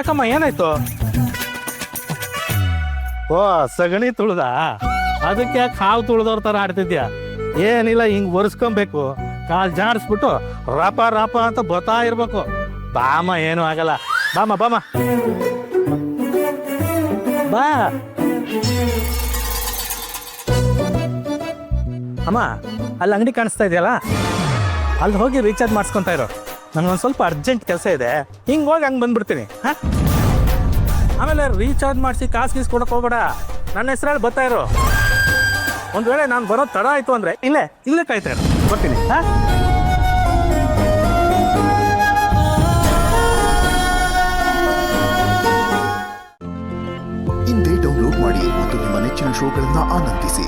ಯಾಕಮ್ಮ ಏನಾಯ್ತು? ಓ ಸಗಣಿ ತುಳ್ದ, ಅದಕ್ಕೆ ಯಾಕೆ ಹಾವು ತುಳ್ದವ್ರ ಥರ ಆಡ್ತಿದ್ಯಾ? ಏನಿಲ್ಲ, ಹಿಂಗೆ ಒರೆಸ್ಕೊಬೇಕು, ಕಾಲು ಜಾಡಿಸ್ಬಿಟ್ಟು ರಾಪ ರಾಪ ಅಂತ ಬತ್ತಾ ಇರ್ಬೇಕು. ಬಾಮ, ಏನು ಆಗಲ್ಲ. ಬಾಮ ಬಾಮ ಬಾ. ಅಮ್ಮ, ಅಲ್ಲಿ ಅಂಗಡಿ ಕಾಣಿಸ್ತಾ ಇದೆಯಲ್ಲ, ಅಲ್ಲಿ ಹೋಗಿ ರೀಚಾರ್ಜ್ ಮಾಡಿಸ್ಕೊತಾ ಇರೋ. ನನಗೊಂದು ಸ್ವಲ್ಪ ಅರ್ಜೆಂಟ್ ಕೆಲಸ ಇದೆ, ಹಿಂಗೆ ಹೋಗಿ ಹಂಗೆ ಬಂದ್ಬಿಡ್ತೀನಿ. ಹಾಂ, ಆಮೇಲೆ ರೀಚಾರ್ಜ್ ಮಾಡಿಸಿ ಕಾಸು ಗೀಸ್ ಕೊಡೋಕೆ ಹೋಗ್ಬೇಡ. ನನ್ನ ಹೆಸರಲ್ಲಿ ಬರ್ತಾ ಇರೋ. ಒಂದು ವೇಳೆ ನಾನು ಬರೋದು ತಡ ಆಯಿತು ಅಂದರೆ ಇಲ್ಲೇ ಕಾಯ್ತಾ ಇರೋ, ಬರ್ತೀನಿ. ಹಾಂ, ಇಂದೇ ಡೌನ್ಲೋಡ್ ಮಾಡಿ ಮತ್ತು ನಿಮ್ಮ ನೆಚ್ಚಿನ ಶೋಗಳನ್ನು ಆನಂದಿಸಿ.